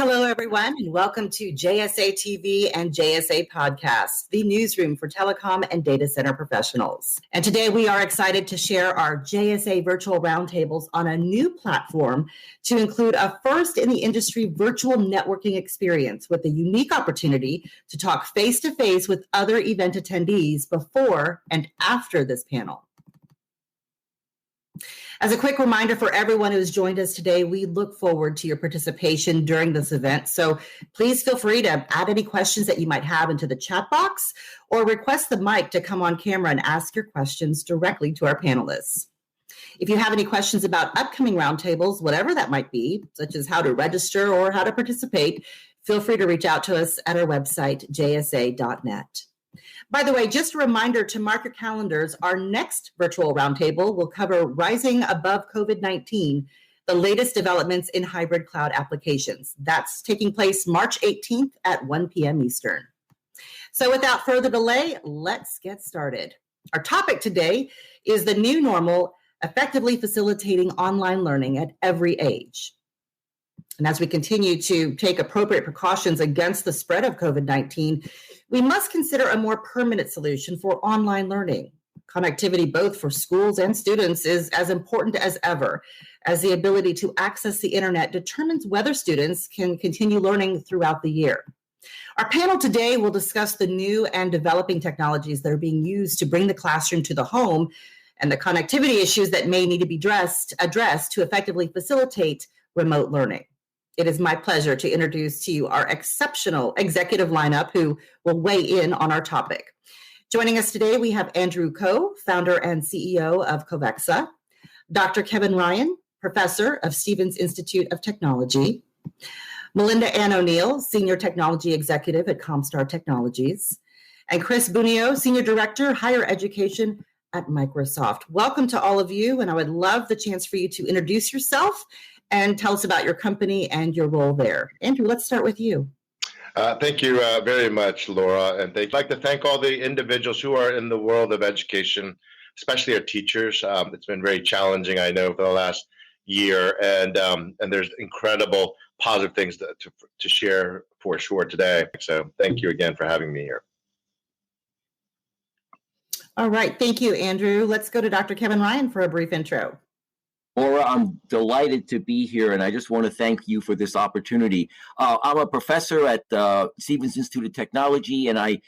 Hello, everyone, and welcome to JSA TV and JSA Podcast, the newsroom for telecom and data center professionals. And today we are excited to share our JSA virtual roundtables on a new platform to include a first in the industry virtual networking experience with a unique opportunity to talk face-to-face with other event attendees before and after this panel. As a quick reminder for everyone who has joined us today, we look forward to your participation during this event. So please feel free to add any questions that you might have into the chat box or request the mic to come on camera and ask your questions directly to our panelists. If you have any questions about upcoming roundtables, whatever that might be, such as how to register or how to participate, feel free to reach out to us at our website, jsa.net. By the way, just a reminder to mark your calendars, our next virtual roundtable will cover rising above COVID-19, the latest developments in hybrid cloud applications. That's taking place March 18th at 1 p.m. Eastern. So without further delay, let's get started. Our topic today is the new normal, effectively facilitating online learning at every age. And as we continue to take appropriate precautions against the spread of COVID-19, we must consider a more permanent solution for online learning. Connectivity, both for schools and students, is as important as ever, as the ability to access the internet determines whether students can continue learning throughout the year. Our panel today will discuss the new and developing technologies that are being used to bring the classroom to the home and the connectivity issues that may need to be addressed to effectively facilitate remote learning. It is my pleasure to introduce to you our exceptional executive lineup who will weigh in on our topic. Joining us today, we have Andrew Ko, founder and CEO of Covexa, Dr. Kevin Ryan, professor of Stevens Institute of Technology, Melinda Ann O'Neill, senior technology executive at Comstar Technologies, and Chris Bunio, senior director, higher education at Microsoft. Welcome to all of you, and I would love the chance for you to introduce yourself and tell us about your company and your role there. Andrew, let's start with you. Thank you very much, Laura. And I'd like to thank all the individuals who are in the world of education, especially our teachers. It's been very challenging, I know, for the last year. And there's incredible positive things to share for sure today. So thank you again for having me here. All right. Thank you, Andrew. Let's go to Dr. Kevin Ryan for a brief intro. Laura, I'm delighted to be here, and I just want to thank you for this opportunity. I'm a professor at Stevens Institute of Technology, and I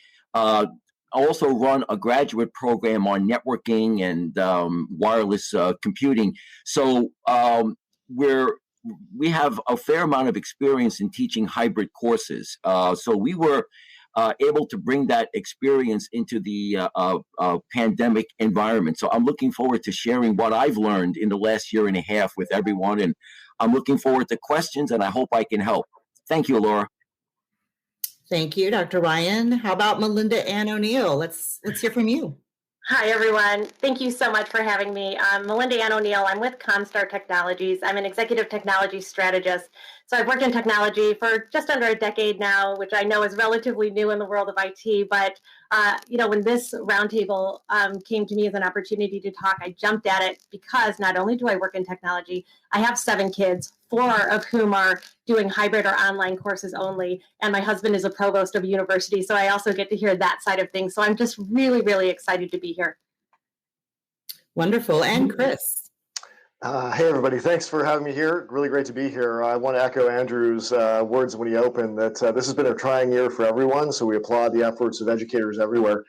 also run a graduate program on networking and wireless computing. So we have a fair amount of experience in teaching hybrid courses. So we were able to bring that experience into the pandemic environment. So I'm looking forward to sharing what I've learned in the last year and a half with everyone. And I'm looking forward to questions, and I hope I can help. Thank you, Laura. Thank you, Dr. Ryan. How about Melinda Ann O'Neill? Let's hear from you. Hi, everyone. Thank you so much for having me. I'm Melinda Ann O'Neill. I'm with Comstar Technologies. I'm an executive technology strategist. So I've worked in technology for just under a decade now, which I know is relatively new in the world of IT. But, when this roundtable came to me as an opportunity to talk, I jumped at it because not only do I work in technology, I have 7 kids, 4 of whom are doing hybrid or online courses only. And my husband is a provost of a university. So I also get to hear that side of things. So I'm just really, really excited to be here. Wonderful. And Chris. Hey, everybody. Thanks for having me here. Really great to be here. I want to echo Andrew's words when he opened that this has been a trying year for everyone, so we applaud the efforts of educators everywhere.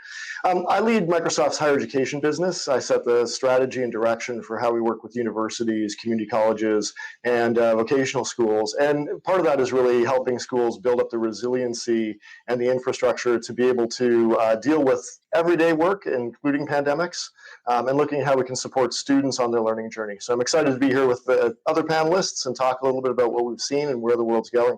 I lead Microsoft's higher education business. I set the strategy and direction for how we work with universities, community colleges, and vocational schools. And part of that is really helping schools build up the resiliency and the infrastructure to be able to deal with everyday work, including pandemics, and looking at how we can support students on their learning journey. So I'm excited to be here with the other panelists and talk a little bit about what we've seen and where the world's going.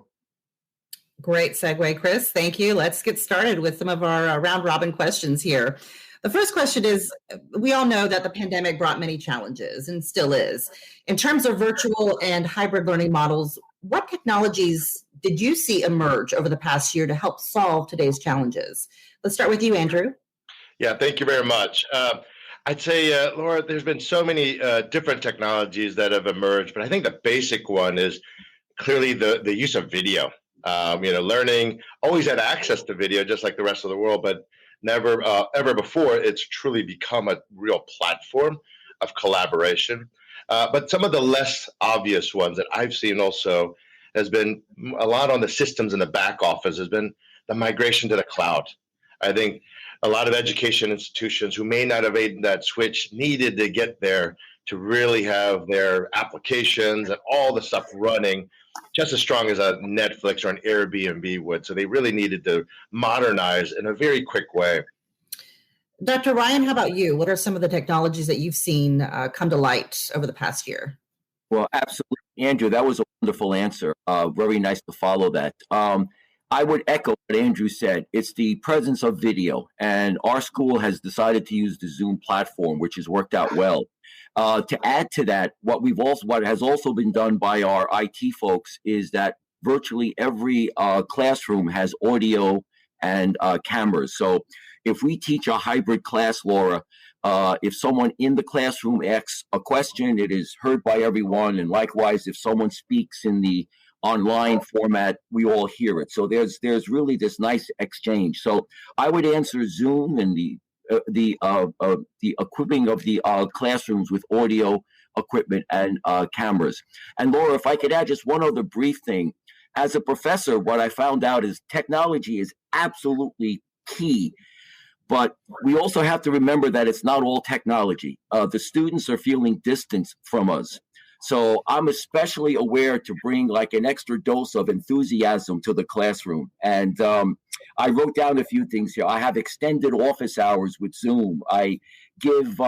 Great segue, Chris. Thank you. Let's get started with some of our round robin questions here. The first question is, we all know that the pandemic brought many challenges and still is. In terms of virtual and hybrid learning models, what technologies did you see emerge over the past year to help solve today's challenges? Let's start with you, Andrew. Yeah, thank you very much. I'd say, Laura, there's been so many different technologies that have emerged, but I think the basic one is clearly the use of video. Learning always had access to video just like the rest of the world, but never ever before it's truly become a real platform of collaboration. But some of the less obvious ones that I've seen also has been a lot on the systems in the back office, has been the migration to the cloud. I think a lot of education institutions who may not have made that switch needed to get there to really have their applications and all the stuff running just as strong as a Netflix or an Airbnb would. So they really needed to modernize in a very quick way. Dr. Ryan, how about you? What are some of the technologies that you've seen come to light over the past year? Well, absolutely, Andrew. That was a wonderful answer. Very nice to follow that. I would echo what Andrew said. It's the presence of video, and our school has decided to use the Zoom platform, which has worked out well. To add to that, what has also been done by our IT folks is that virtually every classroom has audio and cameras. So if we teach a hybrid class, Laura, if someone in the classroom asks a question, it is heard by everyone. And likewise, if someone speaks in the online format, we all hear it. So there's really this nice exchange. So I would answer Zoom and the equipping of the classrooms with audio equipment and cameras. And Laura, if I could add just one other brief thing. As a professor, what I found out is technology is absolutely key. But we also have to remember that it's not all technology. The students are feeling distance from us. So I'm especially aware to bring like an extra dose of enthusiasm to the classroom. And I wrote down a few things here. I have extended office hours with Zoom. I give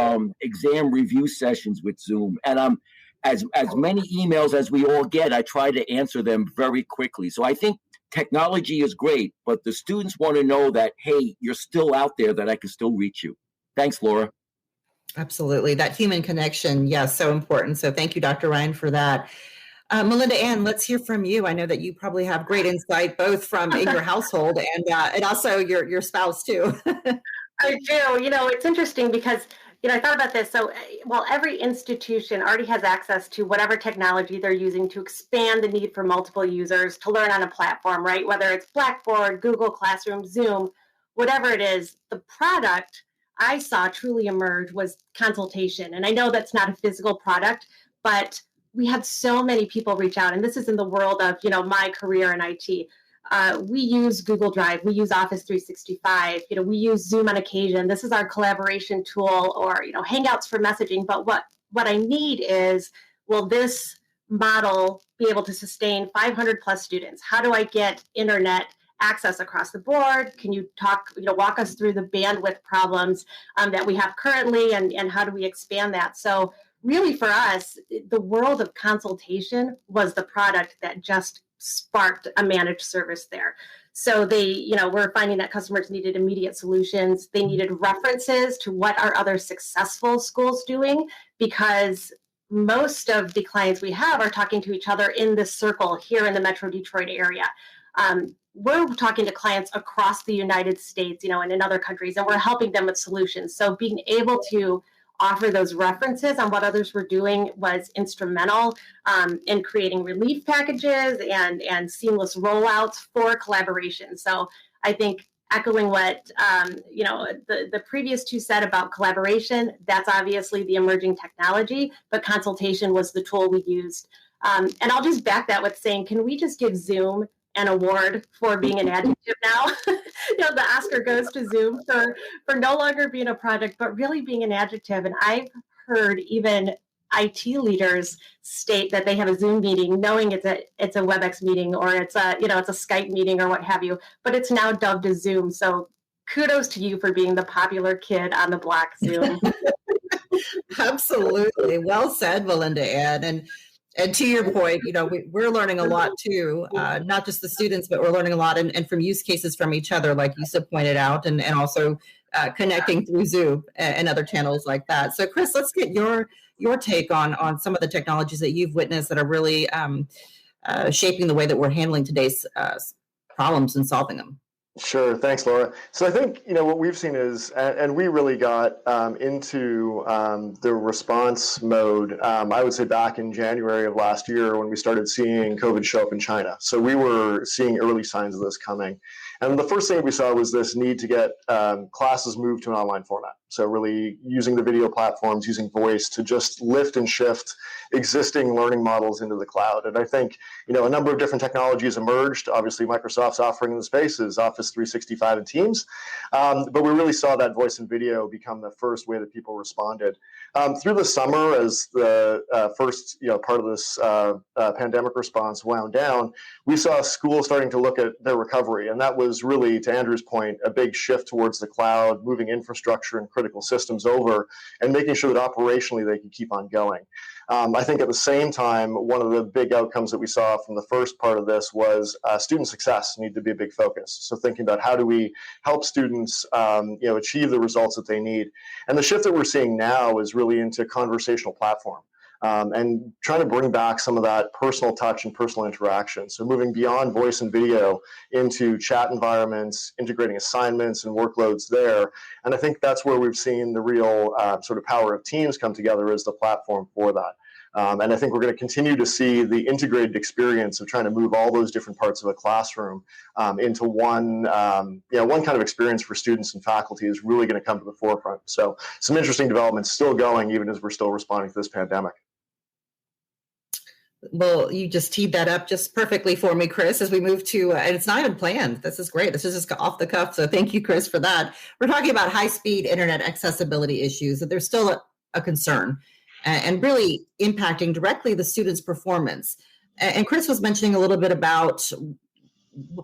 exam review sessions with Zoom. And as many emails as we all get, I try to answer them very quickly. So I think technology is great, but the students want to know that, hey, you're still out there, that I can still reach you. Thanks, Laura. Absolutely. That human connection, yes, so important. So thank you, Dr. Ryan, for that. Melinda Ann, let's hear from you. I know that you probably have great insight, both from in your household and also your spouse too. I do. It's interesting because, I thought about this. So while every institution already has access to whatever technology they're using to expand the need for multiple users to learn on a platform, right? Whether it's Blackboard, Google Classroom, Zoom, whatever it is, the product I saw truly emerge was consultation. And I know that's not a physical product, but we had so many people reach out. And this is in the world of, my career in IT. We use Google Drive, we use Office 365, we use Zoom on occasion. This is our collaboration tool, or, Hangouts for messaging. But what I need is, will this model be able to sustain 500 plus students? How do I get internet access across the board? Can you walk us through the bandwidth problems that we have currently, and how do we expand that? So really for us, the world of consultation was the product that just sparked a managed service there. So we're finding that customers needed immediate solutions. They needed references to what are other successful schools doing, because most of the clients we have are talking to each other in this circle here in the Metro Detroit area. We're talking to clients across the United States, and in other countries, and we're helping them with solutions. So being able to offer those references on what others were doing was instrumental in creating relief packages and seamless rollouts for collaboration. So I think echoing what the previous two said about collaboration, that's obviously the emerging technology, but consultation was the tool we used. And I'll just back that with saying, can we just give Zoom an award for being an adjective now? The Oscar goes to Zoom for no longer being a product, but really being an adjective. And I've heard even IT leaders state that they have a Zoom meeting, knowing it's a WebEx meeting, or it's a Skype meeting or what have you, but it's now dubbed as Zoom. So kudos to you for being the popular kid on the block, Zoom. Absolutely. Well said, Melinda Ann. And to your point, we're learning a lot too, not just the students, but we're learning a lot and from use cases from each other, like you pointed out, and also connecting through Zoom and other channels like that. So Chris, let's get your take on some of the technologies that you've witnessed that are really shaping the way that we're handling today's problems and solving them. Sure. Thanks, Laura. So I think, what we've seen is, and we really got into the response mode, I would say back in January of last year when we started seeing COVID show up in China. So we were seeing early signs of this coming. And the first thing we saw was this need to get classes moved to an online format. So really using the video platforms, using voice to just lift and shift existing learning models into the cloud. And I think, a number of different technologies emerged. Obviously, Microsoft's offering in the space is Office 365 and Teams. But we really saw that voice and video become the first way that people responded. Through the summer, as the first part of this pandemic response wound down, we saw schools starting to look at their recovery. And that was really, to Andrew's point, a big shift towards the cloud, moving infrastructure and critical systems over, and making sure that operationally they could keep on going. I think at the same time, one of the big outcomes that we saw from the first part of this was student success needed to be a big focus. So thinking about how do we help students achieve the results that they need. And the shift that we're seeing now is really into conversational platform. And trying to bring back some of that personal touch and personal interaction. So moving beyond voice and video into chat environments, integrating assignments and workloads there. And I think that's where we've seen the real sort of power of Teams come together as the platform for that. And I think we're going to continue to see the integrated experience of trying to move all those different parts of a classroom into one kind of experience for students and faculty is really going to come to the forefront. So some interesting developments still going, even as we're still responding to this pandemic. Well, you just teed that up just perfectly for me, Chris, as we move to, and it's not even planned. This is great. This is just off the cuff. So thank you, Chris, for that. We're talking about high-speed internet accessibility issues, that there's still a concern and really impacting directly the students' performance. And Chris was mentioning a little bit about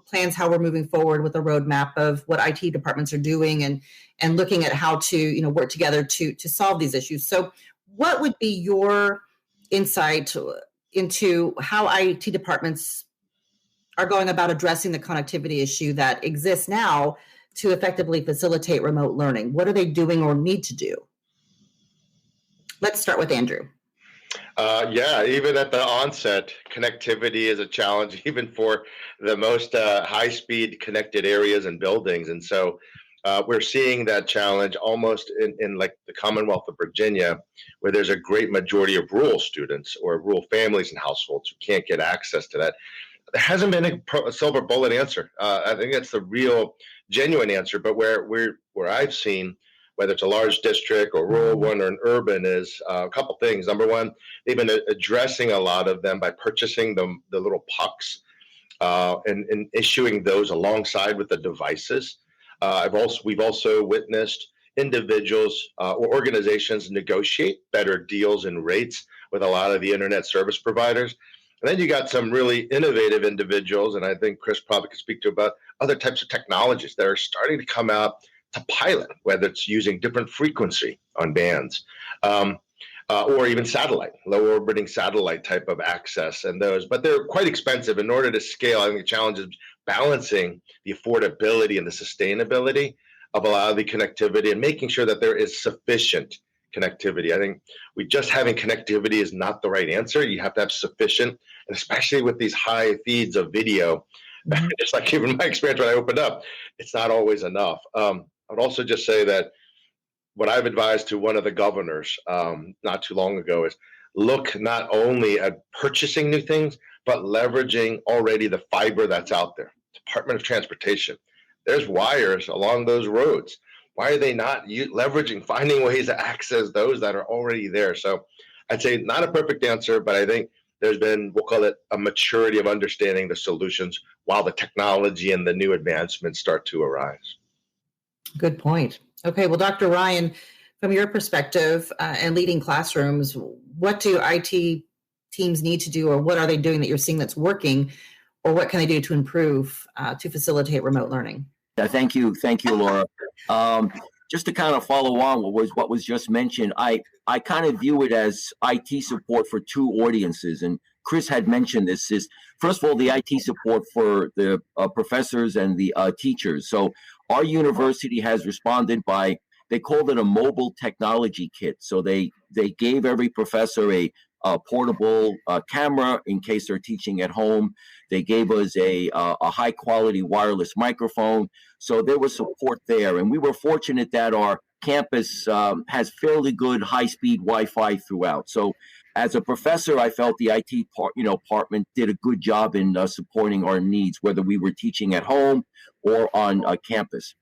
plans, how we're moving forward with a roadmap of what IT departments are doing and looking at how to, work together to solve these issues. So what would be your insight into how IT departments are going about addressing the connectivity issue that exists now to effectively facilitate remote learning? What are they doing or need to do? Let's start with Andrew. Even at the onset, connectivity is a challenge, even for the most high-speed connected areas and buildings. And so we're seeing that challenge almost in like the Commonwealth of Virginia, where there's a great majority of rural students or rural families and households who can't get access to that. There hasn't been a silver bullet answer. I think that's the real genuine answer. But where I've seen, whether it's a large district or rural one or an urban, is a couple things. Number one, they've been addressing a lot of them by purchasing the little pucks and issuing those alongside with the devices. We've also witnessed individuals or organizations negotiate better deals and rates with a lot of the internet service providers. And then you got some really innovative individuals, and I think Chris probably could speak to about other types of technologies that are starting to come out to pilot, whether it's using different frequency on bands or even satellite, low orbiting satellite type of access and those. But they're quite expensive. In order to scale, I think the challenge is balancing the affordability and the sustainability of a lot of the connectivity and making sure that there is sufficient connectivity. I think just having connectivity is not the right answer. You have to have sufficient, and especially with these high feeds of video, just like even my experience when I opened up, it's not always enough. I would also just say that what I've advised to one of the governors not too long ago is look not only at purchasing new things, but leveraging already the fiber that's out there. Department of Transportation, there's wires along those roads. Why are they not leveraging, finding ways to access those that are already there? So I'd say not a perfect answer, but I think there's been, we'll call it a maturity of understanding the solutions while the technology and the new advancements start to arise. Good point. Okay, well, Dr. Ryan, from your perspective and leading classrooms, what do IT teams need to do, or what are they doing that you're seeing that's working, or what can they do to improve to facilitate remote learning? Thank you, Laura. Just to kind of follow on what was just mentioned, I kind of view it as IT support for two audiences, and Chris had mentioned this. Is first of all the IT support for the professors and the teachers. So our university has responded by, they called it a mobile technology kit. So they gave every professor a portable camera in case they're teaching at home. They gave us a high quality wireless microphone. So there was support there. And we were fortunate that our campus has fairly good high-speed Wi-Fi throughout. So as a professor, I felt the IT department did a good job in supporting our needs, whether we were teaching at home or on campus.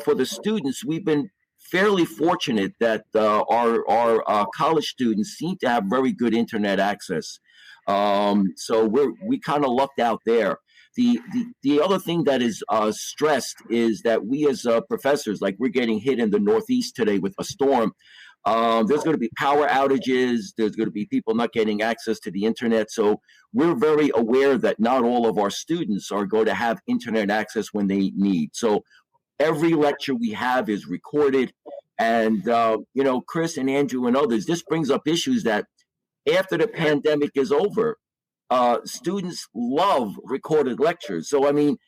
For the students, we've been fairly fortunate that our college students seem to have very good internet access. So we kind of lucked out there. The other thing that is stressed is that we as professors, like we're getting hit in the Northeast today with a storm. There's going to be power outages. There's going to be people not getting access to the internet. So we're very aware that not all of our students are going to have internet access when they need. So every lecture we have is recorded. And, Chris and Andrew and others, this brings up issues that after the pandemic is over, students love recorded lectures. So, I mean,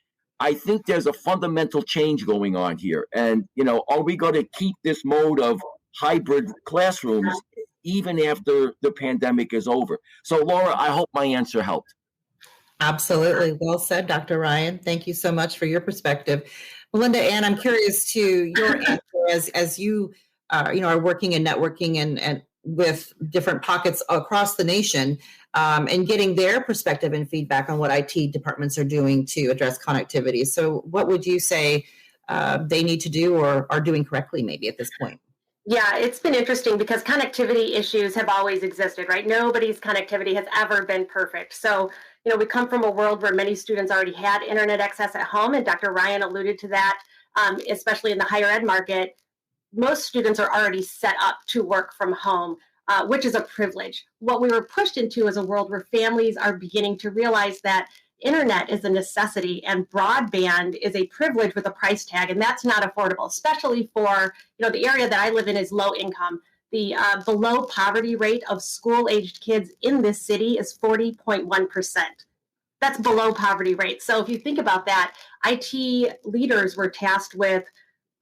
I think there's a fundamental change going on here. And, are we going to keep this mode of hybrid classrooms even after the pandemic is over? So, Laura, I hope my answer helped. Absolutely. Well said, Dr. Ryan. Thank you so much for your perspective. Melinda Ann, I'm curious to your answer as you are working and networking and with different pockets across the nation and getting their perspective and feedback on what IT departments are doing to address connectivity. So what would you say they need to do or are doing correctly maybe at this point? Yeah, it's been interesting because connectivity issues have always existed, right? Nobody's connectivity has ever been perfect. So, we come from a world where many students already had internet access at home, and Dr. Ryan alluded to that, especially in the higher ed market. Most students are already set up to work from home, which is a privilege. What we were pushed into is a world where families are beginning to realize that internet is a necessity and broadband is a privilege with a price tag, and that's not affordable, especially for, the area that I live in is low income. The below poverty rate of school-aged kids in this city is 40.1%. That's below poverty rate. So if you think about that, IT leaders were tasked with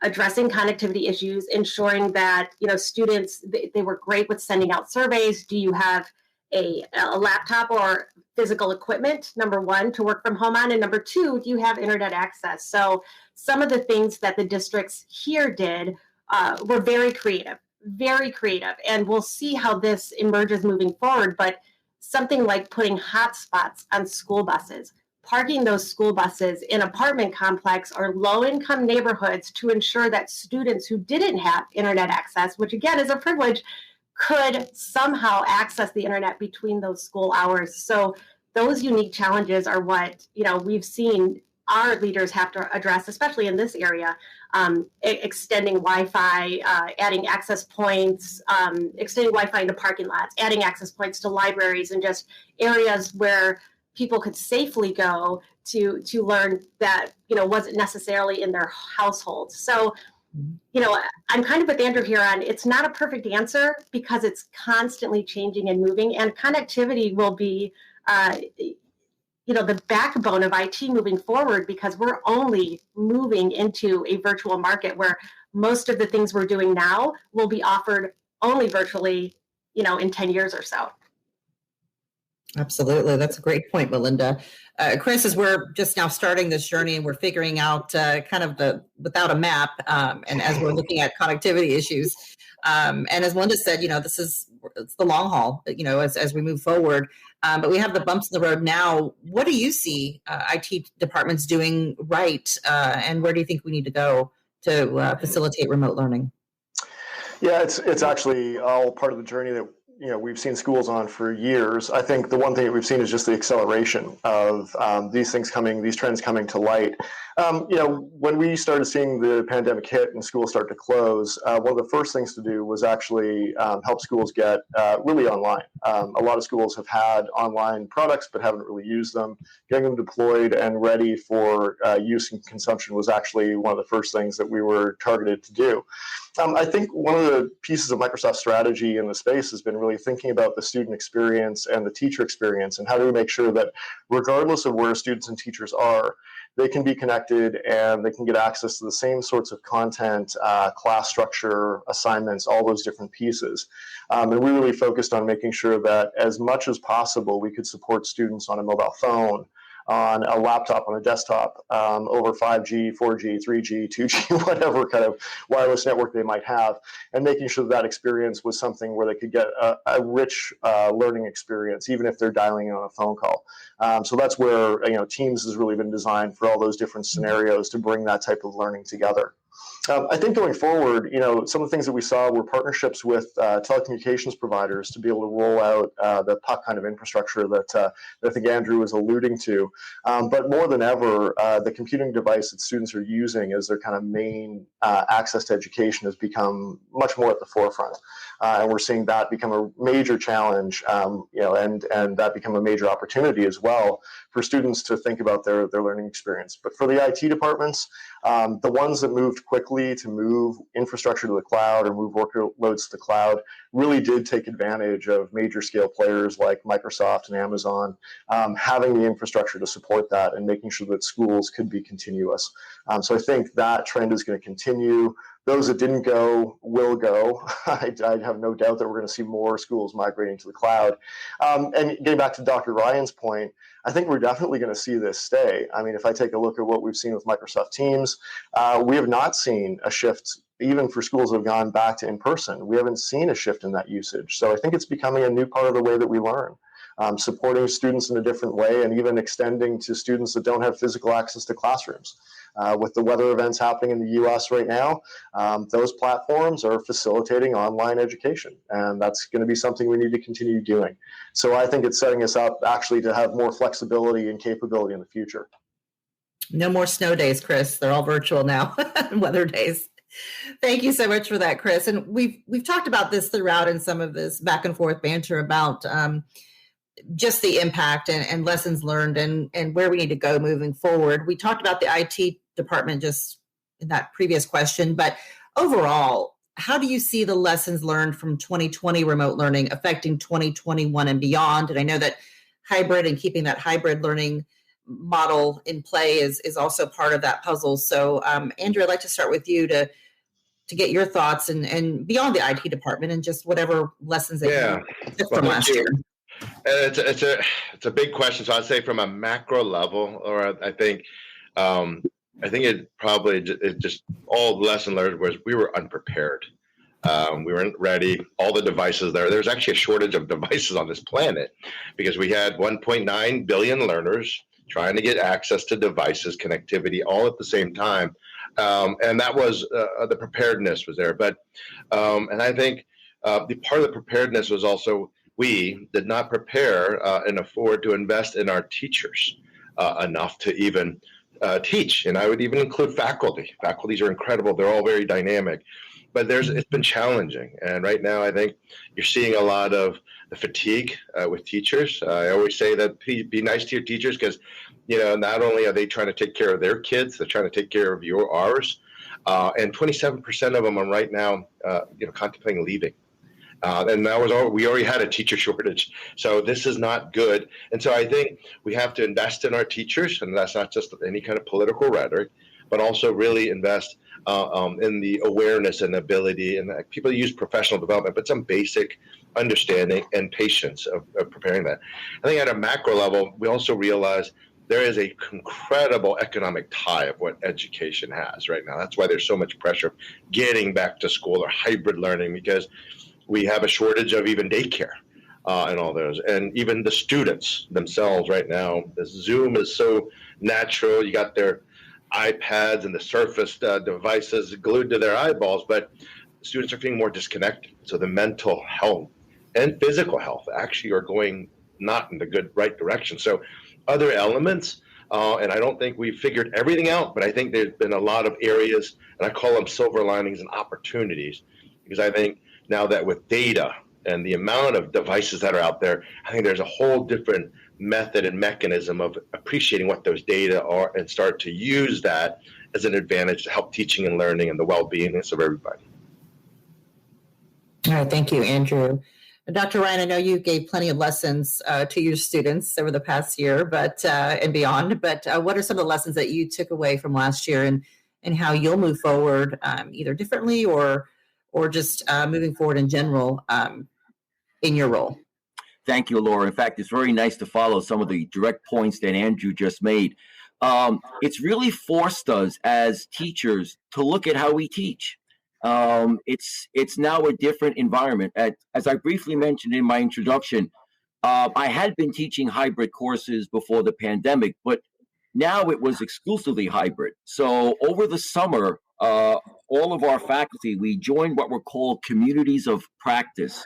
addressing connectivity issues, ensuring that, students, they were great with sending out surveys. Do you have a laptop or physical equipment, number one, to work from home on? And number two, do you have internet access? So some of the things that the districts here did were very creative. And we'll see how this emerges moving forward. But something like putting hotspots on school buses, parking those school buses in apartment complex or low-income neighborhoods to ensure that students who didn't have internet access, which again is a privilege, could somehow access the internet between those school hours. So those unique challenges are what, we've seen our leaders have to address, especially in this area, extending Wi-Fi, adding access points, extending Wi-Fi into parking lots, adding access points to libraries and just areas where people could safely go to learn that, wasn't necessarily in their household. So, I'm kind of with Andrew here on it's not a perfect answer because it's constantly changing and moving, and connectivity will be, the backbone of IT moving forward because we're only moving into a virtual market where most of the things we're doing now will be offered only virtually, in 10 years or so. Absolutely. That's a great point, Melinda. Chris, as we're just now starting this journey and we're figuring out kind of without a map and as we're looking at connectivity issues, and as Melinda said, it's the long haul, as we move forward. But we have the bumps in the road now. What do you see IT departments doing right? And where do you think we need to go to facilitate remote learning? Yeah, it's actually all part of the journey that we've seen schools on for years. I think the one thing that we've seen is just the acceleration of these trends coming to light. When we started seeing the pandemic hit and schools start to close, one of the first things to do was actually help schools get really online. A lot of schools have had online products but haven't really used them. Getting them deployed and ready for use and consumption was actually one of the first things that we were targeted to do. I think one of the pieces of Microsoft's strategy in the space has been really thinking about the student experience and the teacher experience, and how do we make sure that regardless of where students and teachers are, they can be connected and they can get access to the same sorts of content, class structure, assignments, all those different pieces. And we really focused on making sure that as much as possible, we could support students on a mobile phone, on a laptop, on a desktop, over 5G, 4G, 3G, 2G, whatever kind of wireless network they might have, and making sure that experience was something where they could get a rich learning experience, even if they're dialing in on a phone call. So that's where Teams has really been designed for all those different scenarios to bring that type of learning together. I think going forward, some of the things that we saw were partnerships with telecommunications providers to be able to roll out the puck kind of infrastructure that I think Andrew was alluding to. But more than ever, the computing device that students are using as their kind of main access to education has become much more at the forefront. And we're seeing that become a major challenge, and that become a major opportunity as well for students to think about their learning experience. But for the IT departments, the ones that moved quickly to move infrastructure to the cloud or move workloads to the cloud really did take advantage of major scale players like Microsoft and Amazon having the infrastructure to support that and making sure that schools could be continuous. So I think that trend is going to continue. Those that didn't go will go. I have no doubt that we're going to see more schools migrating to the cloud. And getting back to Dr. Ryan's point, I think we're definitely going to see this stay. I mean, if I take a look at what we've seen with Microsoft Teams, we have not seen a shift, even for schools that have gone back to in-person. We haven't seen a shift in that usage. So I think it's becoming a new part of the way that we learn. Supporting students in a different way and even extending to students that don't have physical access to classrooms. With the weather events happening in the US right now, those platforms are facilitating online education, and that's going to be something we need to continue doing. So I think it's setting us up actually to have more flexibility and capability in the future. No more snow days, Chris. They're all virtual now, weather days. Thank you so much for that, Chris. And we've talked about this throughout in some of this back and forth banter about just the impact and lessons learned and where we need to go moving forward. We talked about the IT department just in that previous question, but overall, how do you see the lessons learned from 2020 remote learning affecting 2021 and beyond? And I know that hybrid and keeping that hybrid learning model in play is also part of that puzzle. So Andrew, I'd like to start with you to get your thoughts and beyond the IT department and just whatever lessons that you took from last year. It's a big question. So I'd say from a macro level, or I think it probably just all the lesson learned was we were unprepared. We weren't ready. All the devices there's actually a shortage of devices on this planet because we had 1.9 billion learners trying to get access to devices, connectivity, all at the same time. And that was the preparedness was there. But and I think the part of the preparedness was also we did not prepare and afford to invest in our teachers enough to even teach. And I would even include faculty. Faculties are incredible. They're all very dynamic. But it's been challenging. And right now, I think you're seeing a lot of the fatigue with teachers. I always say that be nice to your teachers because, not only are they trying to take care of their kids, they're trying to take care of ours. And 27% of them are right now, contemplating leaving. And we already had a teacher shortage. So this is not good. And so I think we have to invest in our teachers, and that's not just any kind of political rhetoric, but also really invest in the awareness and ability. And people use professional development, but some basic understanding and patience of preparing that. I think at a macro level, we also realize there is a incredible economic tie of what education has right now. That's why there's so much pressure getting back to school or hybrid learning, because we have a shortage of even daycare and all those. And even the students themselves right now, the Zoom is so natural. You got their iPads and the Surface devices glued to their eyeballs, but students are feeling more disconnected. So the mental health and physical health actually are going not in the right direction. So other elements, and I don't think we've figured everything out, but I think there's been a lot of areas, and I call them silver linings and opportunities, because I think now that with data and the amount of devices that are out there, I think there's a whole different method and mechanism of appreciating what those data are and start to use that as an advantage to help teaching and learning and the well-being of everybody. All right, thank you, Andrew. Dr. Ryan, I know you gave plenty of lessons to your students over the past year, but and beyond. But what are some of the lessons that you took away from last year, and how you'll move forward, either differently or just moving forward in general in your role? Thank you, Laura. In fact, it's very nice to follow some of the direct points that Andrew just made. It's really forced us as teachers to look at how we teach. It's now a different environment. As I briefly mentioned in my introduction, I had been teaching hybrid courses before the pandemic, but now it was exclusively hybrid. So over the summer, all of our faculty, we joined what were called communities of practice.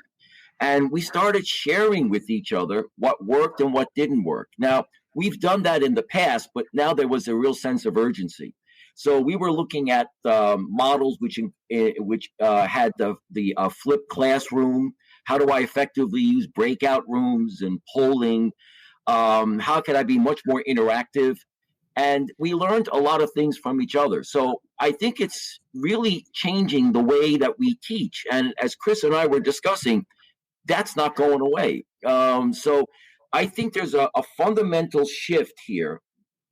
And we started sharing with each other what worked and what didn't work. Now, we've done that in the past, but now there was a real sense of urgency. So we were looking at models which had the flipped classroom. How do I effectively use breakout rooms and polling? How can I be much more interactive? And we learned a lot of things from each other. So I think it's really changing the way that we teach. And as Chris and I were discussing, that's not going away. So I think there's a fundamental shift here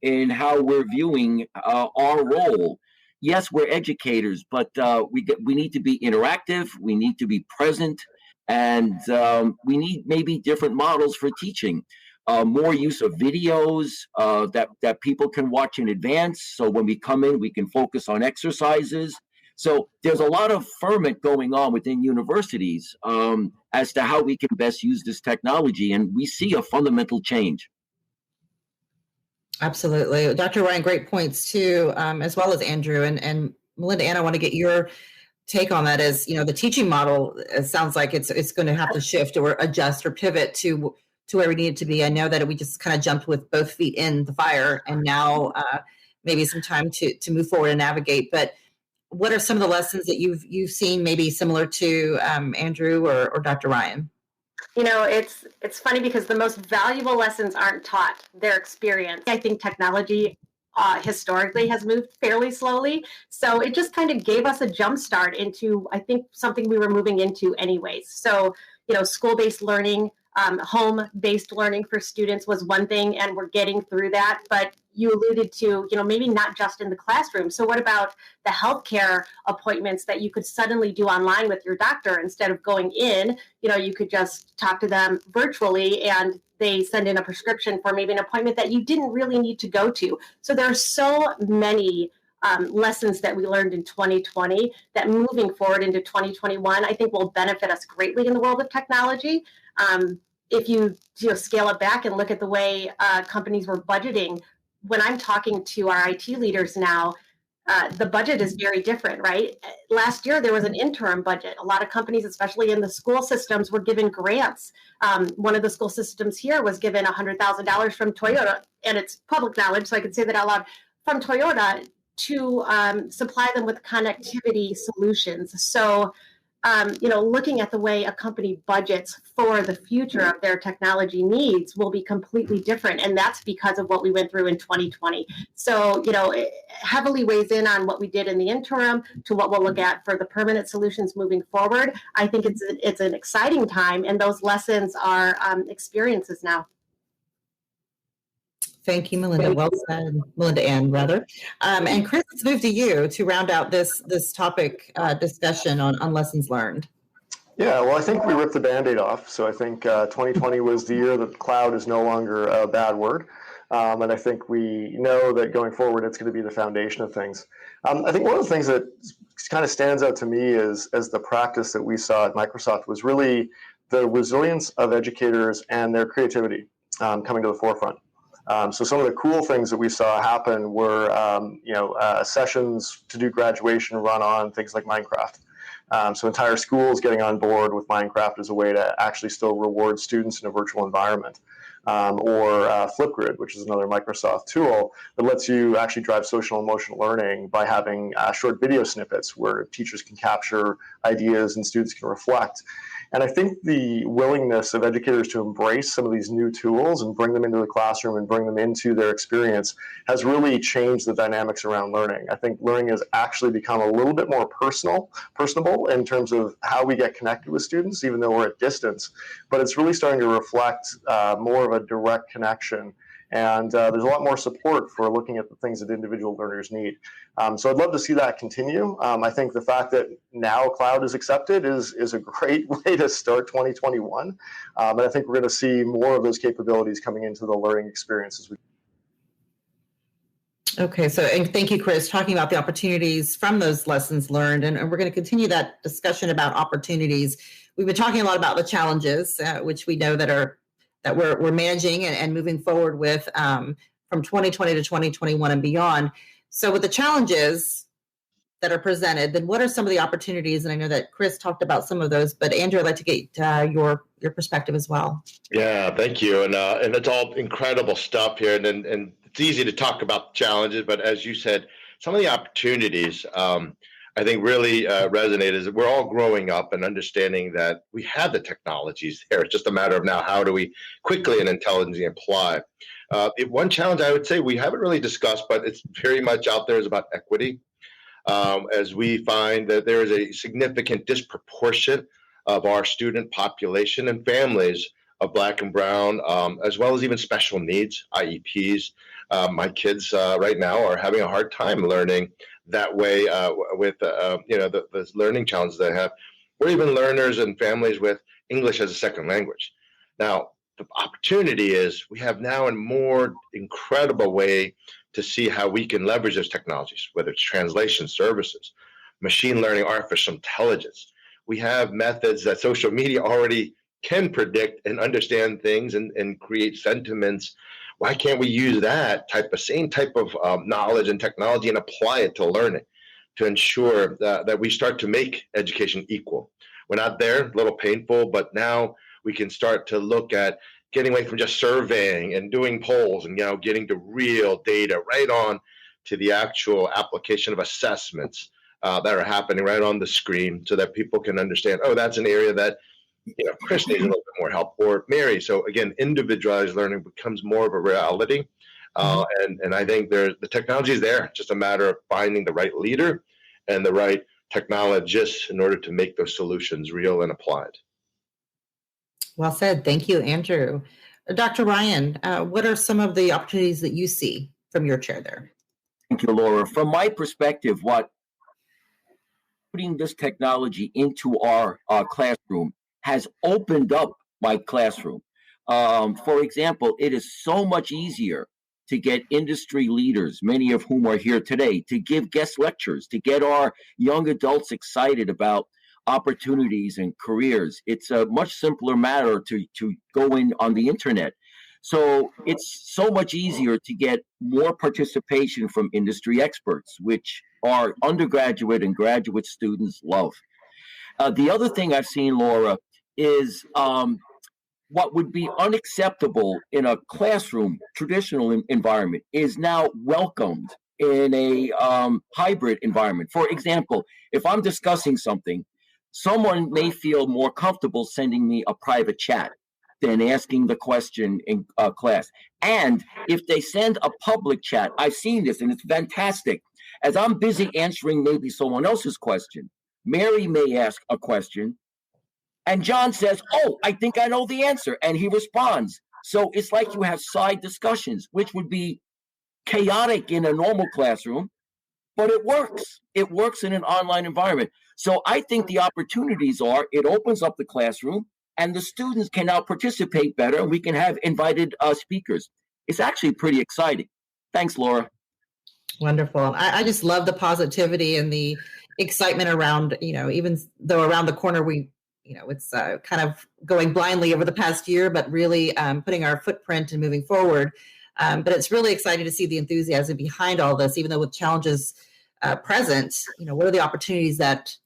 in how we're viewing our role. Yes, we're educators, but we need to be interactive. We need to be present, and we need maybe different models for teaching. More use of videos that people can watch in advance. So when we come in, we can focus on exercises. So there's a lot of ferment going on within universities as to how we can best use this technology, and we see a fundamental change. Absolutely. Dr. Ryan, great points too, as well as Andrew. And Melinda Ann, I want to get your take on that. As the teaching model, it sounds like it's going to have to shift or adjust or pivot to where we need it to be. I know that we just kind of jumped with both feet in the fire, and now maybe some time to move forward and navigate. But what are some of the lessons that you've seen maybe similar to Andrew or Dr. Ryan? It's funny because the most valuable lessons aren't taught, they're experienced. I think technology historically has moved fairly slowly. So it just kind of gave us a jump start into, I think, something we were moving into anyways. So, school-based learning, home-based learning for students was one thing, and we're getting through that. But you alluded to, maybe not just in the classroom. So what about the healthcare appointments that you could suddenly do online with your doctor instead of going in? You could just talk to them virtually, and they send in a prescription for maybe an appointment that you didn't really need to go to. So there are so many lessons that we learned in 2020 that moving forward into 2021, I think will benefit us greatly in the world of technology. If you scale it back and look at the way companies were budgeting, when I'm talking to our IT leaders now, the budget is very different, right? Last year, there was an interim budget. A lot of companies, especially in the school systems, were given grants. One of the school systems here was given $100,000 from Toyota, and it's public knowledge, so I can say that out loud, from Toyota to supply them with connectivity solutions. So, looking at the way a company budgets for the future of their technology needs will be completely different. And that's because of what we went through in 2020. So, it heavily weighs in on what we did in the interim to what we'll look at for the permanent solutions moving forward. I think it's an exciting time, and those lessons are experiences now. Thank you, Melinda. Well said, Melinda Ann, rather. And Chris, let's move to you to round out this topic discussion on lessons learned. Yeah, well, I think we ripped the Band-Aid off. So I think 2020 was the year that cloud is no longer a bad word. And I think we know that going forward, it's going to be the foundation of things. I think one of the things that kind of stands out to me as the practice that we saw at Microsoft was really the resilience of educators and their creativity coming to the forefront. So some of the cool things that we saw happen were, sessions to do graduation run on things like Minecraft. So entire schools getting on board with Minecraft as a way to actually still reward students in a virtual environment. or Flipgrid, which is another Microsoft tool that lets you actually drive social and emotional learning by having short video snippets where teachers can capture ideas and students can reflect. And I think the willingness of educators to embrace some of these new tools and bring them into the classroom and bring them into their experience has really changed the dynamics around learning. I think learning has actually become a little bit more personable in terms of how we get connected with students, even though we're at distance. But it's really starting to reflect more of a direct connection. And there's a lot more support for looking at the things that individual learners need. So I'd love to see that continue. I think the fact that now cloud is accepted is a great way to start 2021. And I think we're going to see more of those capabilities coming into the learning experiences. Okay, so and thank you, Chris, talking about the opportunities from those lessons learned. And we're going to continue that discussion about opportunities. We've been talking a lot about the challenges, which we know that we're managing and moving forward with from 2020 to 2021 and beyond. So with the challenges that are presented, then what are some of the opportunities? And I know that Chris talked about some of those, but Andrew, I'd like to get your perspective as well. Yeah, thank you. And it's all incredible stuff here. And it's easy to talk about challenges, but as you said, some of the opportunities I think really resonate is that we're all growing up and understanding that we have the technologies there. It's just a matter of now, how do we quickly and intelligently apply? One challenge I would say we haven't really discussed, but it's very much out there, is about equity. As we find that there is a significant disproportion of our student population and families of Black and Brown, as well as even special needs, IEPs. My kids right now are having a hard time learning that way with the learning challenges they have, or even learners and families with English as a second language. Now, the opportunity is we have now a more incredible way to see how we can leverage those technologies, whether it's translation services, machine learning, artificial intelligence. We have methods that social media already can predict and understand things and create sentiments. Why can't we use that same type of knowledge and technology and apply it to learning to ensure that we start to make education equal? We're not there, a little painful, but now we can start to look at getting away from just surveying and doing polls and getting to real data right on to the actual application of assessments that are happening right on the screen, so that people can understand, oh, that's an area that Chris needs a little bit more help, or Mary. So again, individualized learning becomes more of a reality. And I think the technology is there. It's just a matter of finding the right leader and the right technologists in order to make those solutions real and applied. Well said. Thank you, Andrew. Dr. Ryan, what are some of the opportunities that you see from your chair there? Thank you, Laura. From my perspective, what putting this technology into our classroom has opened up my classroom. For example, it is so much easier to get industry leaders, many of whom are here today, to give guest lectures, to get our young adults excited about opportunities and careers. It's a much simpler matter to go in on the internet. So it's so much easier to get more participation from industry experts, which our undergraduate and graduate students love. The other thing I've seen, Laura, is what would be unacceptable in a classroom, traditional environment, is now welcomed in a hybrid environment. For example, if I'm discussing something, someone may feel more comfortable sending me a private chat than asking the question in class. And if they send a public chat, I've seen this and it's fantastic. As I'm busy answering maybe someone else's question, Mary may ask a question, and John says, "Oh, I think I know the answer," and he responds. So it's like you have side discussions, which would be chaotic in a normal classroom, but it works. It works in an online environment. So I think the opportunities are, it opens up the classroom and the students can now participate better, and we can have invited speakers. It's actually pretty exciting. Thanks, Laura. Wonderful. I just love the positivity and the excitement around, even though around the corner it's kind of going blindly over the past year, but really putting our footprint and moving forward. But it's really exciting to see the enthusiasm behind all this, even though with challenges present, what are the opportunities that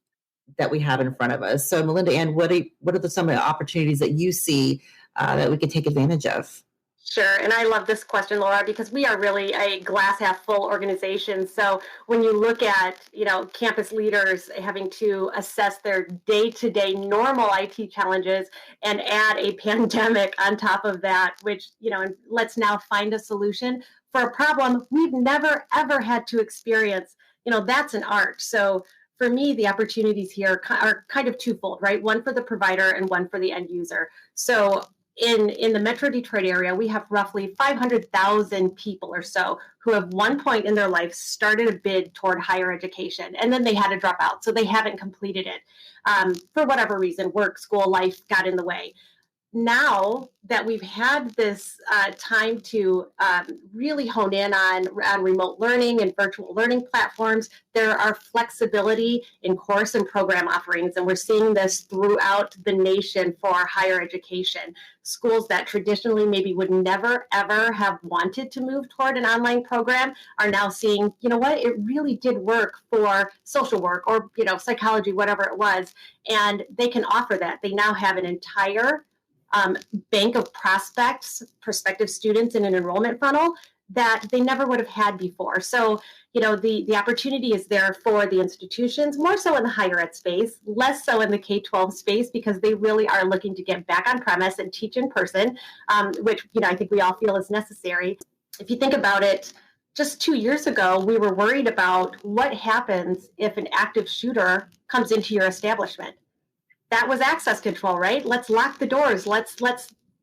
we have in front of us? So Melinda Ann, what are some of the opportunities that you see that we can take advantage of? Sure. And I love this question, Laura, because we are really a glass half full organization. So when you look at, campus leaders having to assess their day-to-day normal IT challenges and add a pandemic on top of that, which, and let's now find a solution for a problem we've never, ever had to experience, that's an art. So for me, the opportunities here are kind of twofold, right? One for the provider and one for the end user. So in the Metro Detroit area, we have roughly 500,000 people or so who have one point in their life started a bid toward higher education, and then they had to drop out. So they haven't completed it for whatever reason, work, school, life got in the way. Now that we've had this time to really hone in on remote learning and virtual learning platforms, there are flexibility in course and program offerings, and we're seeing this throughout the nation for higher education. Schools that traditionally maybe would never, ever have wanted to move toward an online program are now seeing, it really did work for social work or, psychology, whatever it was, and they can offer that. They now have an entire bank of prospective students in an enrollment funnel that they never would have had before. So, the opportunity is there for the institutions, more so in the higher ed space, less so in the K-12 space, because they really are looking to get back on premise and teach in person, which, I think we all feel is necessary. If you think about it, just 2 years ago, we were worried about what happens if an active shooter comes into your establishment. That was access control, right? Let's lock the doors. Let's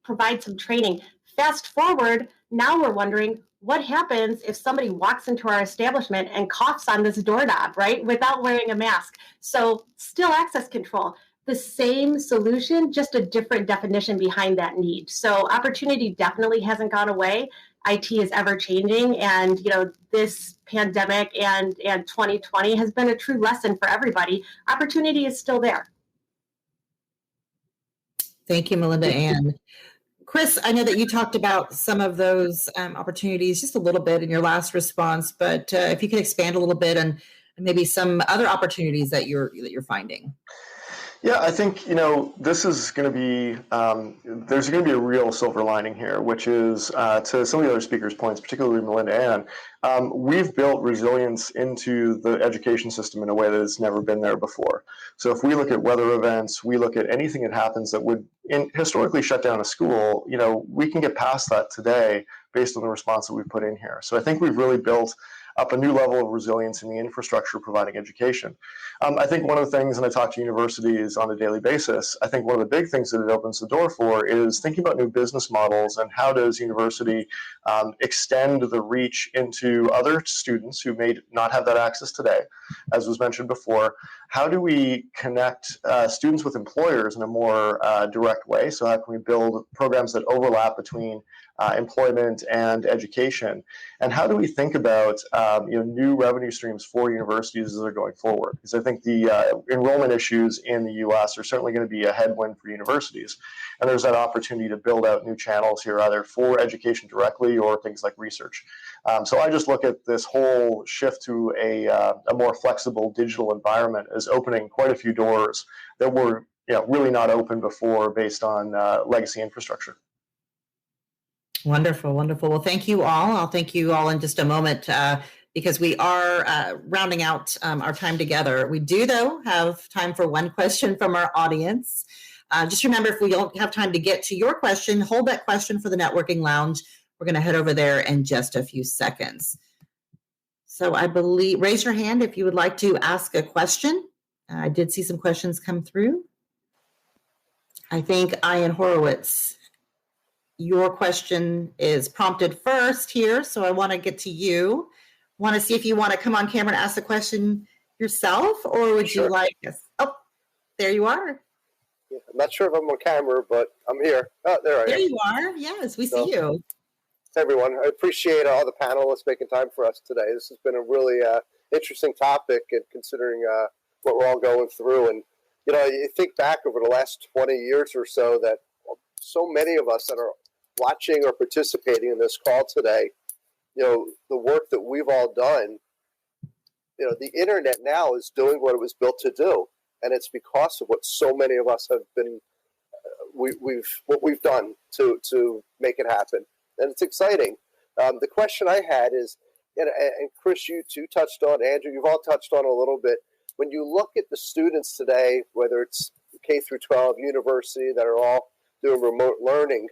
provide some training. Fast forward, now we're wondering what happens if somebody walks into our establishment and coughs on this doorknob, right, without wearing a mask. So still access control. The same solution, just a different definition behind that need. So opportunity definitely hasn't gone away. IT is ever changing, and this pandemic and 2020 has been a true lesson for everybody. Opportunity is still there. Thank you, Melinda Ann. Chris, I know that you talked about some of those opportunities just a little bit in your last response, but if you could expand a little bit on maybe some other opportunities that you're finding. Yeah, I think, this is going to be, there's going to be a real silver lining here, which is to some of the other speakers' points, particularly Melinda Ann, we've built resilience into the education system in a way that has never been there before. So if we look at weather events, we look at anything that happens that would historically shut down a school, we can get past that today based on the response that we've put in here. So I think we've really built up a new level of resilience in the infrastructure providing education. I think one of the things, and I talk to universities on a daily basis, I think one of the big things that it opens the door for is thinking about new business models and how does university extend the reach into other students who may not have that access today. As was mentioned before, how do we connect students with employers in a more direct way? So how can we build programs that overlap between employment and education? And how do we think about new revenue streams for universities as they're going forward? Because I think the enrollment issues in the U.S. are certainly going to be a headwind for universities. And there's that opportunity to build out new channels here, either for education directly or things like research. So I just look at this whole shift to a more flexible digital environment as opening quite a few doors that were really not open before based on legacy infrastructure. Wonderful, wonderful. Well, thank you all. I'll thank you all in just a moment because we are rounding out our time together. We do, though, have time for one question from our audience. Just remember, if we don't have time to get to your question, hold that question for the networking lounge. We're going to head over there in just a few seconds. So I believe, raise your hand if you would like to ask a question. I did see some questions come through. I think Ian Horowitz, your question is prompted first here, so I want to get to you. Want to see if you want to come on camera and ask the question yourself, or would you like us? Oh, there you are. Yeah, I'm not sure if I'm on camera, but I'm here. Oh, there I am. There you are. Yes, we see you. Hey, everyone. I appreciate all the panelists making time for us today. This has been a really interesting topic, and considering what we're all going through. And, you think back over the last 20 years or so that so many of us that are watching or participating in this call today, the work that we've all done, the internet now is doing what it was built to do. And it's because of what so many of us have been, what we've done to make it happen. and it's exciting. The question I had is, and Chris, you too touched on, Andrew, you've all touched on a little bit. When you look at the students today, whether it's K through 12, university, that are all doing remote learning,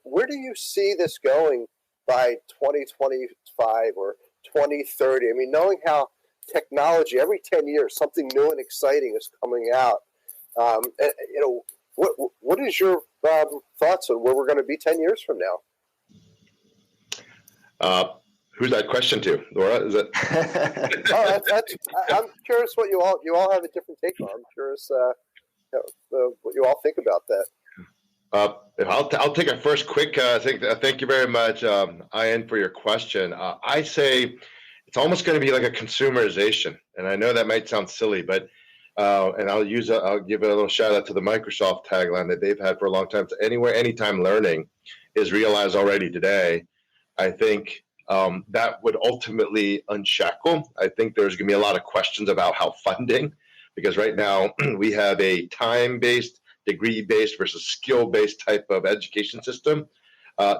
where do you see this going by 2025 or 2030? I mean, knowing how technology, every 10 years, something new and exciting is coming out. What is your thoughts on where we're going to be 10 years from now? Who's that question to, Laura? Is it? I'm curious what you all have a different take on. I'm curious what you all think about that. I'll take a first quick. Thank you very much, Ian, for your question. I say it's almost going to be like a consumerization, and I know that might sound silly, but and I'll give it a little shout out to the Microsoft tagline that they've had for a long time. So anywhere, anytime learning is realized already today. I think that would ultimately unshackle. I think there's going to be a lot of questions about how funding, because right now we have a time-based, degree-based versus skill-based type of education system.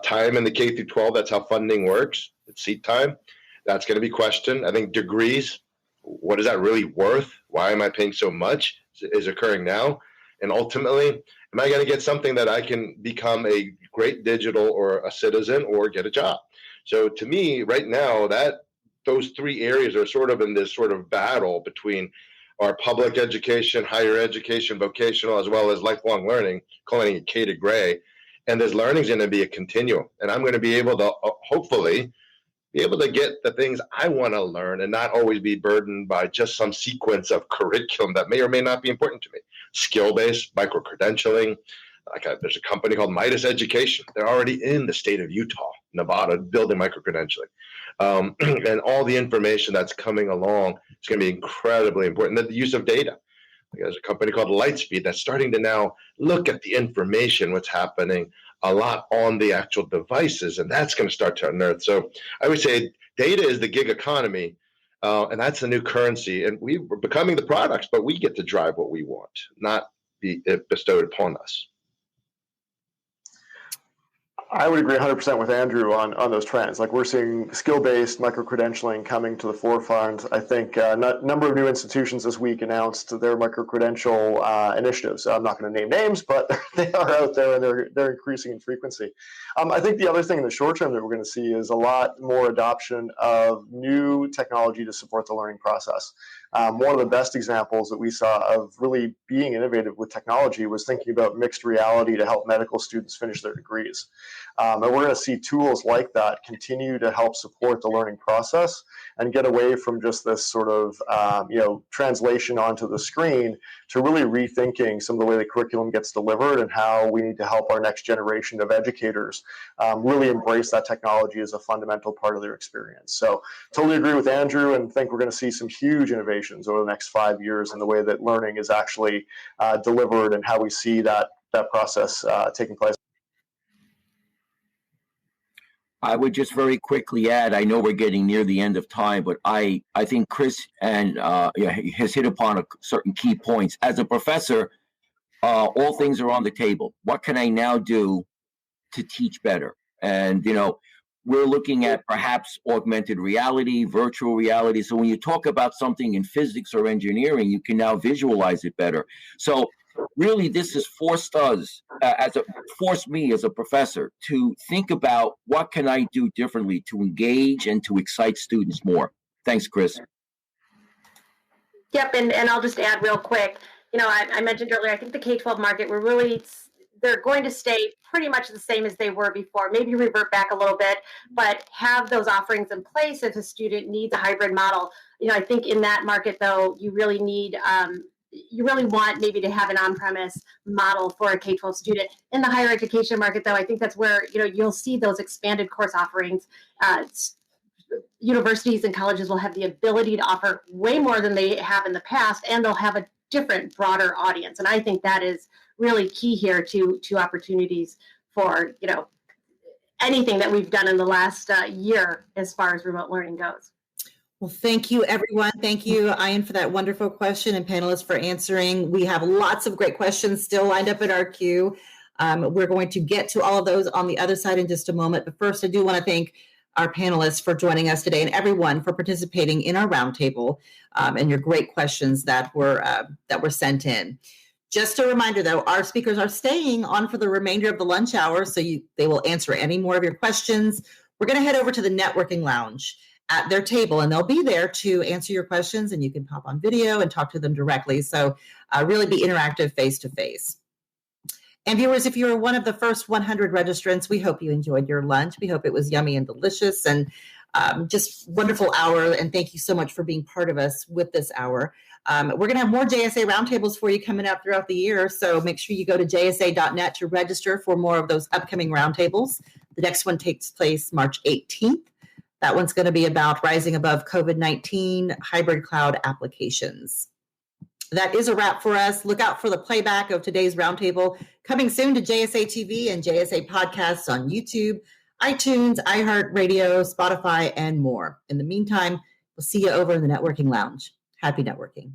Time in the K through 12, that's how funding works. It's seat time. That's going to be questioned. I think degrees, what is that really worth? Why am I paying so much? Is occurring now. And ultimately, am I going to get something that I can become a great digital or a citizen or get a job? So to me, right now, those three areas are sort of in this sort of battle between our public education, higher education, vocational, as well as lifelong learning, calling it K to gray. And this learning is going to be a continuum. And I'm going to be able to hopefully be able to get the things I want to learn and not always be burdened by just some sequence of curriculum that may or may not be important to me. Skill-based, micro-credentialing. There's a company called Midas Education. They're already in the state of Utah, Nevada, building micro-credentialing. And all the information that's coming along is going to be incredibly important. The use of data. There's a company called Lightspeed that's starting to now look at the information, what's happening a lot on the actual devices, and that's going to start to unearth. So I would say data is the gig economy, and that's the new currency. And we're becoming the products, but we get to drive what we want, not be bestowed upon us. I would agree 100% with Andrew on those trends. Like, we're seeing skill-based micro-credentialing coming to the forefront. I think a number of new institutions this week announced their micro-credential initiatives. I'm not going to name names, but they are out there, and they're increasing in frequency. I think the other thing in the short term that we're going to see is a lot more adoption of new technology to support the learning process. One of the best examples that we saw of really being innovative with technology was thinking about mixed reality to help medical students finish their degrees. And we're going to see tools like that continue to help support the learning process and get away from just this sort of translation onto the screen to really rethinking some of the way the curriculum gets delivered and how we need to help our next generation of educators really embrace that technology as a fundamental part of their experience. So totally agree with Andrew, and think we're going to see some huge innovations over the next 5 years in the way that learning is actually delivered and how we see that process taking place. I would just very quickly add, I know we're getting near the end of time, but I think Chris has hit upon certain key points. As a professor, all things are on the table. What can I now do to teach better? And, we're looking at perhaps augmented reality, virtual reality. So when you talk about something in physics or engineering, you can now visualize it better. So really, this has forced me as a professor to think about what can I do differently to engage and to excite students more. Thanks, Chris. Yep, and I'll just add real quick. I mentioned earlier, I think the K-12 market, they're going to stay pretty much the same as they were before, maybe revert back a little bit, but have those offerings in place if a student needs a hybrid model. I think in that market, though, you really want maybe to have an on-premise model for a K-12 student. In the higher education market, though, I think that's where you'll see those expanded course offerings. Universities and colleges will have the ability to offer way more than they have in the past, and they'll have a different, broader audience. And I think that is really key here to opportunities for anything that we've done in the last year as far as remote learning goes. Well, thank you, everyone. Thank you, Ian, for that wonderful question, and panelists for answering. We have lots of great questions still lined up in our queue. We're going to get to all of those on the other side in just a moment. But first, I do want to thank our panelists for joining us today and everyone for participating in our roundtable and your great questions that were sent in. Just a reminder, though, our speakers are staying on for the remainder of the lunch hour, so they will answer any more of your questions. We're going to head over to the networking lounge at their table, and they'll be there to answer your questions, and you can pop on video and talk to them directly. So really be interactive face-to-face. And viewers, if you were one of the first 100 registrants, we hope you enjoyed your lunch. We hope it was yummy and delicious and just wonderful hour. And thank you so much for being part of us with this hour. We're going to have more JSA roundtables for you coming up throughout the year. So make sure you go to jsa.net to register for more of those upcoming roundtables. The next one takes place March 18th. That one's going to be about rising above COVID-19 hybrid cloud applications. That is a wrap for us. Look out for the playback of today's roundtable coming soon to JSA TV and JSA podcasts on YouTube, iTunes, iHeartRadio, Spotify, and more. In the meantime, we'll see you over in the networking lounge. Happy networking.